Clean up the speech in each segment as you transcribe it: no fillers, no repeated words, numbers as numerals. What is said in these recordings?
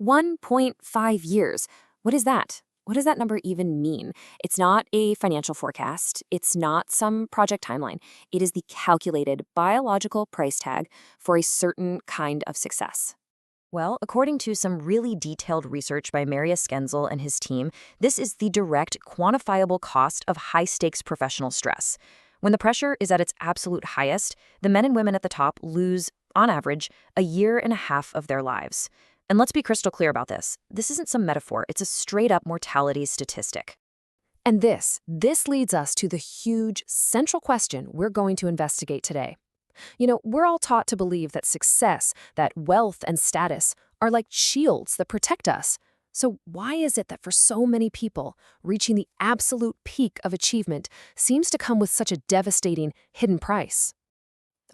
1.5 years. What is that? What does that number even mean? It's not a financial forecast. It's not some project timeline. It is the calculated biological price tag for a certain kind of success. Well, according to some really detailed research by Marius Skenzel and his team, this is the direct, quantifiable cost of high-stakes professional stress. When the pressure is at its absolute highest, the men and women at the top lose, on average, a year and a half of their lives. And let's be crystal clear about this. This isn't some metaphor. It's a straight-up mortality statistic. And this leads us to the huge central question we're going to investigate today. We're all taught to believe that success, that wealth and status are like shields that protect us. So why is it that for so many people, reaching the absolute peak of achievement seems to come with such a devastating hidden price?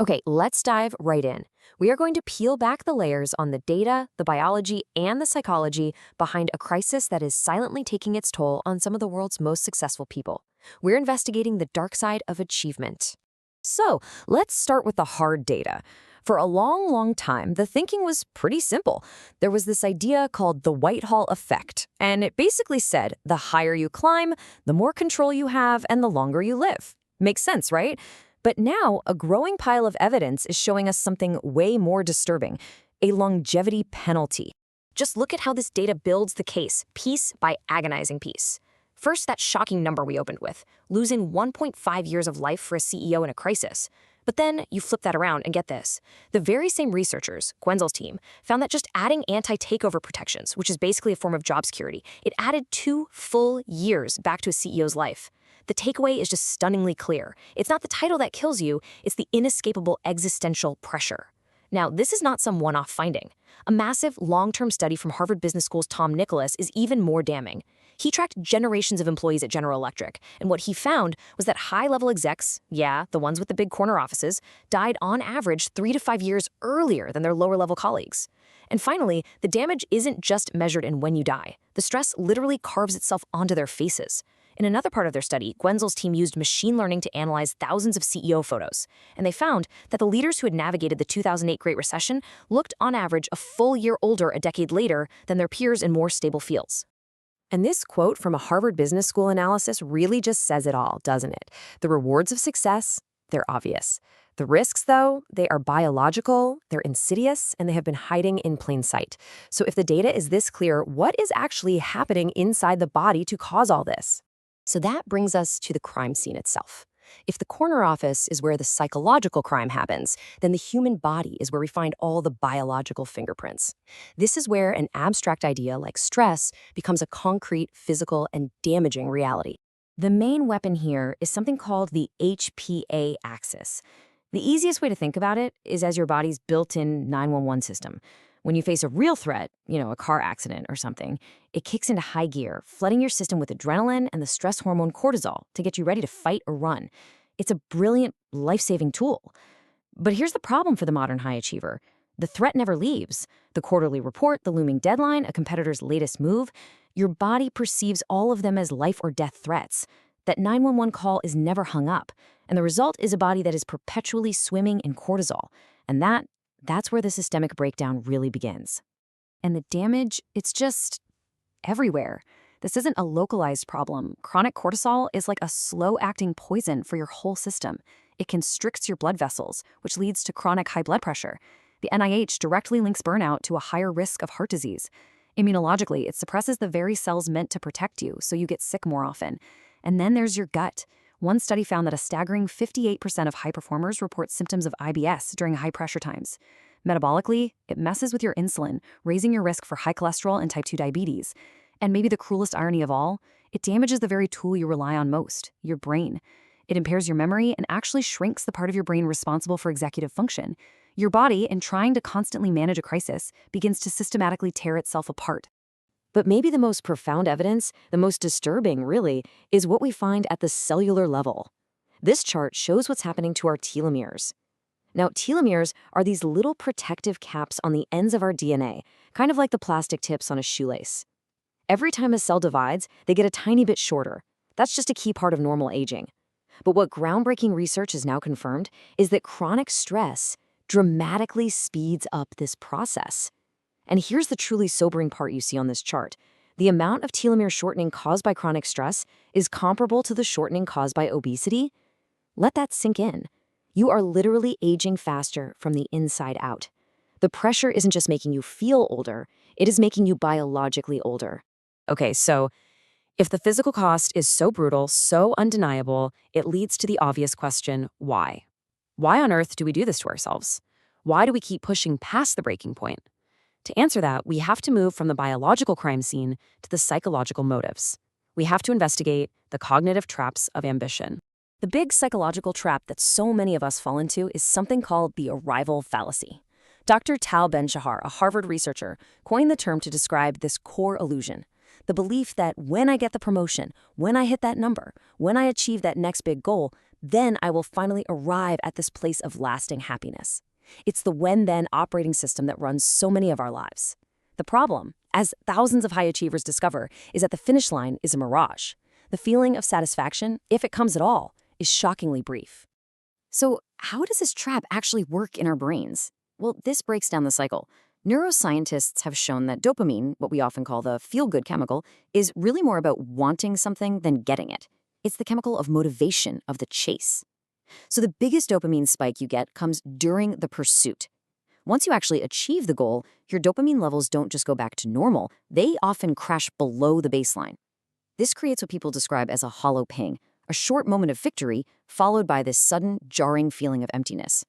Okay, let's dive right in. We are going to peel back the layers on the data, the biology, and the psychology behind a crisis that is silently taking its toll on some of the world's most successful people. We're investigating the dark side of achievement. So let's start with the hard data. For a long, long time, the thinking was pretty simple. There was this idea called the Whitehall effect, and it basically said the higher you climb, the more control you have, and the longer you live. Makes sense, right? But now, a growing pile of evidence is showing us something way more disturbing, a longevity penalty. Just look at how this data builds the case, piece by agonizing piece. First, that shocking number we opened with, losing 1.5 years of life for a CEO in a crisis. But then you flip that around and get this. The very same researchers, Gwenzel's team, found that just adding anti-takeover protections, which is basically a form of job security, it added 2 full years back to a CEO's life. The takeaway is just stunningly clear. It's not the title that kills you, it's the inescapable existential pressure. Now, this is not some one-off finding. A massive, long-term study from Harvard Business School's Tom Nicholas is even more damning. He tracked generations of employees at General Electric, and what he found was that high-level execs, yeah, the ones with the big corner offices, died on average 3 to 5 years earlier than their lower-level colleagues. And finally, the damage isn't just measured in when you die. The stress literally carves itself onto their faces. In another part of their study, Gwenzel's team used machine learning to analyze thousands of CEO photos, and they found that the leaders who had navigated the 2008 Great Recession looked on average a full year older a decade later than their peers in more stable fields. And this quote from a Harvard Business School analysis really just says it all, doesn't it? The rewards of success, they're obvious. The risks, though, they are biological, they're insidious, and they have been hiding in plain sight. So if the data is this clear, what is actually happening inside the body to cause all this? So that brings us to the crime scene itself. If the corner office is where the psychological crime happens, then the human body is where we find all the biological fingerprints. This is where an abstract idea like stress becomes a concrete, physical, and damaging reality. The main weapon here is something called the HPA axis. The easiest way to think about it is as your body's built-in 911 system. When you face a real threat, a car accident or something, it kicks into high gear, flooding your system with adrenaline and the stress hormone cortisol to get you ready to fight or run. It's a brilliant, life-saving tool. But here's the problem for the modern high achiever. The threat never leaves. The quarterly report, the looming deadline, a competitor's latest move, your body perceives all of them as life or death threats. That 911 call is never hung up, and the result is a body that is perpetually swimming in cortisol. And that's where the systemic breakdown really begins. And the damage, it's just everywhere. This isn't a localized problem. Chronic cortisol is like a slow-acting poison for your whole system. It constricts your blood vessels, which leads to chronic high blood pressure. The NIH directly links burnout to a higher risk of heart disease. Immunologically, it suppresses the very cells meant to protect you, so you get sick more often. And then there's your gut. One study found that a staggering 58% of high performers report symptoms of IBS during high-pressure times. Metabolically, it messes with your insulin, raising your risk for high cholesterol and type 2 diabetes. And maybe the cruelest irony of all, it damages the very tool you rely on most, your brain. It impairs your memory and actually shrinks the part of your brain responsible for executive function. Your body, in trying to constantly manage a crisis, begins to systematically tear itself apart. But maybe the most profound evidence, the most disturbing, really, is what we find at the cellular level. This chart shows what's happening to our telomeres. Now, telomeres are these little protective caps on the ends of our DNA, kind of like the plastic tips on a shoelace. Every time a cell divides, they get a tiny bit shorter. That's just a key part of normal aging. But what groundbreaking research has now confirmed is that chronic stress dramatically speeds up this process. And here's the truly sobering part you see on this chart. The amount of telomere shortening caused by chronic stress is comparable to the shortening caused by obesity. Let that sink in. You are literally aging faster from the inside out. The pressure isn't just making you feel older, it is making you biologically older. Okay, so if the physical cost is so brutal, so undeniable, it leads to the obvious question, why? Why on earth do we do this to ourselves? Why do we keep pushing past the breaking point? To answer that, we have to move from the biological crime scene to the psychological motives. We have to investigate the cognitive traps of ambition. The big psychological trap that so many of us fall into is something called the arrival fallacy. Dr. Tal Ben-Shahar, a Harvard researcher, coined the term to describe this core illusion. The belief that when I get the promotion, when I hit that number, when I achieve that next big goal, then I will finally arrive at this place of lasting happiness. It's the when-then operating system that runs so many of our lives. The problem, as thousands of high achievers discover, is that the finish line is a mirage. The feeling of satisfaction, if it comes at all, is shockingly brief. So, how does this trap actually work in our brains? Well, this breaks down the cycle. Neuroscientists have shown that dopamine, what we often call the feel-good chemical, is really more about wanting something than getting it. It's the chemical of motivation, of the chase. So the biggest dopamine spike you get comes during the pursuit. Once you actually achieve the goal, your dopamine levels don't just go back to normal, they often crash below the baseline. This creates what people describe as a hollow ping, a short moment of victory followed by this sudden, jarring feeling of emptiness.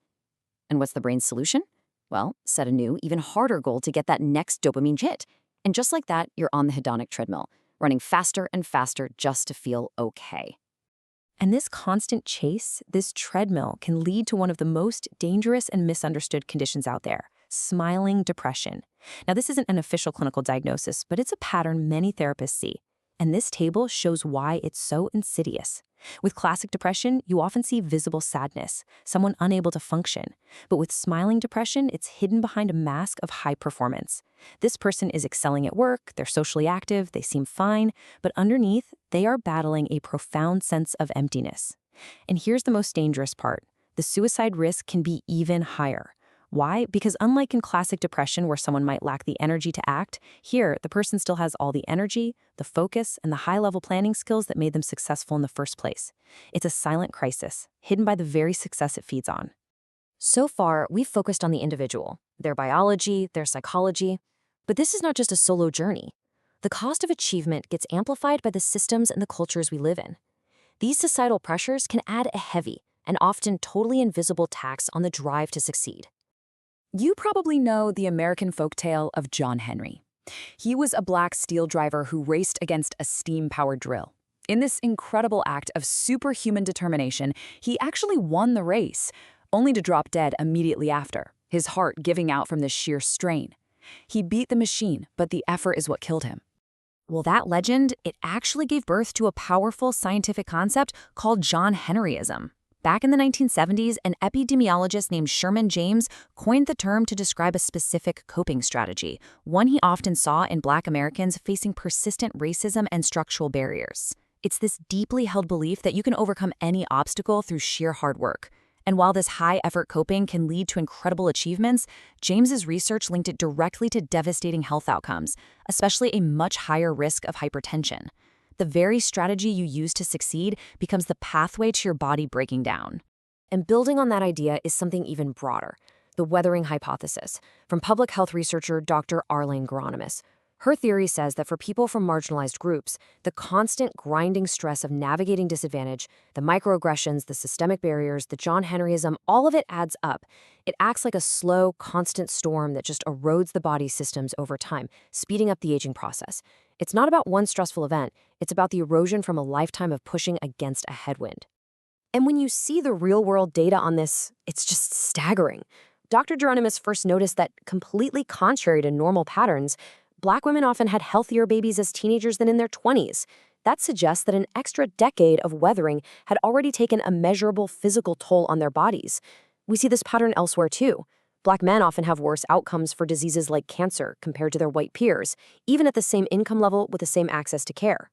And what's the brain's solution? Well, set a new, even harder goal to get that next dopamine hit. And just like that, you're on the hedonic treadmill, running faster and faster just to feel okay. And this constant chase, this treadmill, can lead to one of the most dangerous and misunderstood conditions out there, smiling depression. Now, this isn't an official clinical diagnosis, but it's a pattern many therapists see. And this table shows why it's so insidious. With classic depression, you often see visible sadness, someone unable to function. But with smiling depression, it's hidden behind a mask of high performance. This person is excelling at work, they're socially active, they seem fine, but underneath, they are battling a profound sense of emptiness. And here's the most dangerous part. The suicide risk can be even higher. Why? Because unlike in classic depression where someone might lack the energy to act, here the person still has all the energy, the focus, and the high-level planning skills that made them successful in the first place. It's a silent crisis, hidden by the very success it feeds on. So far, we've focused on the individual, their biology, their psychology, but this is not just a solo journey. The cost of achievement gets amplified by the systems and the cultures we live in. These societal pressures can add a heavy and often totally invisible tax on the drive to succeed. You probably know the American folktale of John Henry. He was a black steel driver who raced against a steam-powered drill. In this incredible act of superhuman determination, he actually won the race, only to drop dead immediately after, his heart giving out from the sheer strain. He beat the machine, but the effort is what killed him. Well, that legend, it actually gave birth to a powerful scientific concept called John Henryism. Back in the 1970s, an epidemiologist named Sherman James coined the term to describe a specific coping strategy, one he often saw in Black Americans facing persistent racism and structural barriers. It's this deeply held belief that you can overcome any obstacle through sheer hard work. And while this high-effort coping can lead to incredible achievements, James's research linked it directly to devastating health outcomes, especially a much higher risk of hypertension. The very strategy you use to succeed becomes the pathway to your body breaking down. And building on that idea is something even broader, the weathering hypothesis, from public health researcher Dr. Arlene Geronimus. Her theory says that for people from marginalized groups, the constant grinding stress of navigating disadvantage, the microaggressions, the systemic barriers, the John Henryism, all of it adds up. It acts like a slow, constant storm that just erodes the body's systems over time, speeding up the aging process. It's not about one stressful event, it's about the erosion from a lifetime of pushing against a headwind. And when you see the real-world data on this, it's just staggering. Dr. Geronimus first noticed that, completely contrary to normal patterns, Black women often had healthier babies as teenagers than in their 20s. That suggests that an extra decade of weathering had already taken a measurable physical toll on their bodies. We see this pattern elsewhere too. Black men often have worse outcomes for diseases like cancer compared to their white peers, even at the same income level with the same access to care.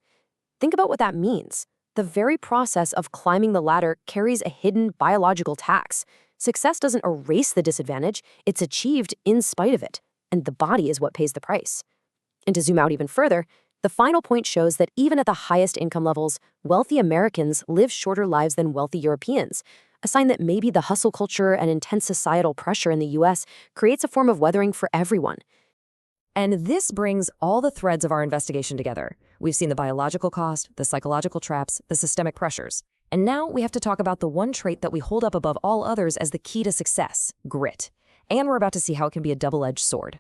Think about what that means. The very process of climbing the ladder carries a hidden biological tax. Success doesn't erase the disadvantage, it's achieved in spite of it. and the body is what pays the price. And to zoom out even further, the final point shows that even at the highest income levels, wealthy Americans live shorter lives than wealthy Europeans, a sign that maybe the hustle culture and intense societal pressure in the US creates a form of weathering for everyone. And this brings all the threads of our investigation together. We've seen the biological cost, the psychological traps, the systemic pressures. And now we have to talk about the one trait that we hold up above all others as the key to success, grit. And we're about to see how it can be a double-edged sword.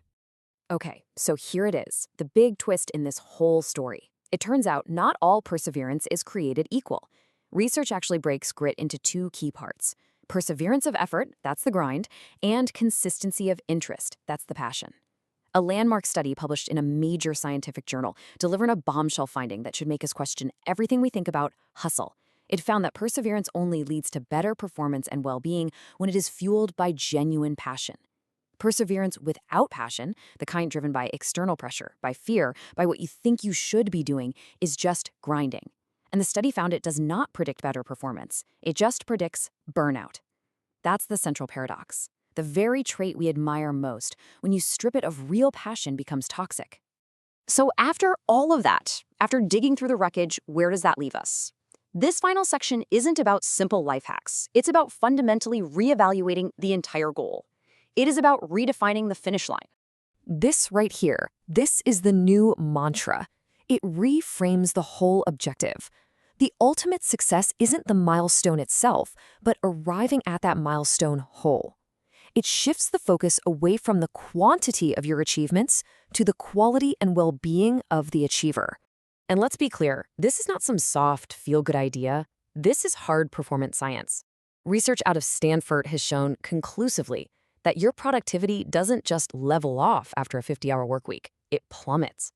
Okay, so here it is, the big twist in this whole story. It turns out not all perseverance is created equal. Research actually breaks grit into two key parts: perseverance of effort, that's the grind, and consistency of interest, that's the passion. A landmark study published in a major scientific journal delivered a bombshell finding that should make us question everything we think about hustle. It found that perseverance only leads to better performance and well-being when it is fueled by genuine passion. Perseverance without passion, the kind driven by external pressure, by fear, by what you think you should be doing, is just grinding. And the study found it does not predict better performance. It just predicts burnout. That's the central paradox. The very trait we admire most, when you strip it of real passion, becomes toxic. So after all of that, after digging through the wreckage, where does that leave us? This final section isn't about simple life hacks. It's about fundamentally reevaluating the entire goal. It is about redefining the finish line. This right here, this is the new mantra. It reframes the whole objective. The ultimate success isn't the milestone itself, but arriving at that milestone whole. It shifts the focus away from the quantity of your achievements to the quality and well-being of the achiever. And let's be clear, this is not some soft, feel-good idea. This is hard performance science. Research out of Stanford has shown conclusively that your productivity doesn't just level off after a 50-hour work week, it plummets.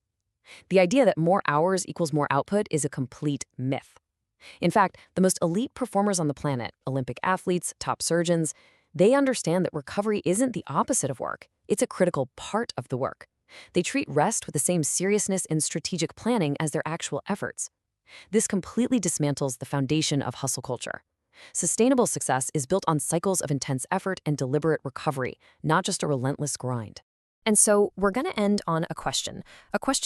The idea that more hours equals more output is a complete myth. In fact, the most elite performers on the planet, Olympic athletes, top surgeons, they understand that recovery isn't the opposite of work. It's a critical part of the work. They treat rest with the same seriousness and strategic planning as their actual efforts. This completely dismantles the foundation of hustle culture. Sustainable success is built on cycles of intense effort and deliberate recovery, not just a relentless grind. And so we're going to end on a question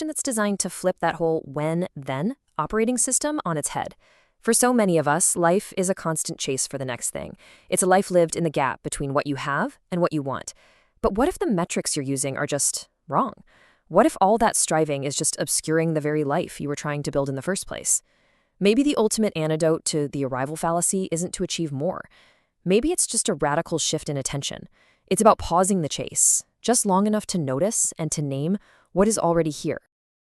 that's designed to flip that whole when-then operating system on its head. For so many of us, life is a constant chase for the next thing. It's a life lived in the gap between what you have and what you want. But what if the metrics you're using are just wrong? What if all that striving is just obscuring the very life you were trying to build in the first place? Maybe the ultimate antidote to the arrival fallacy isn't to achieve more. Maybe it's just a radical shift in attention. It's about pausing the chase, just long enough to notice and to name what is already here,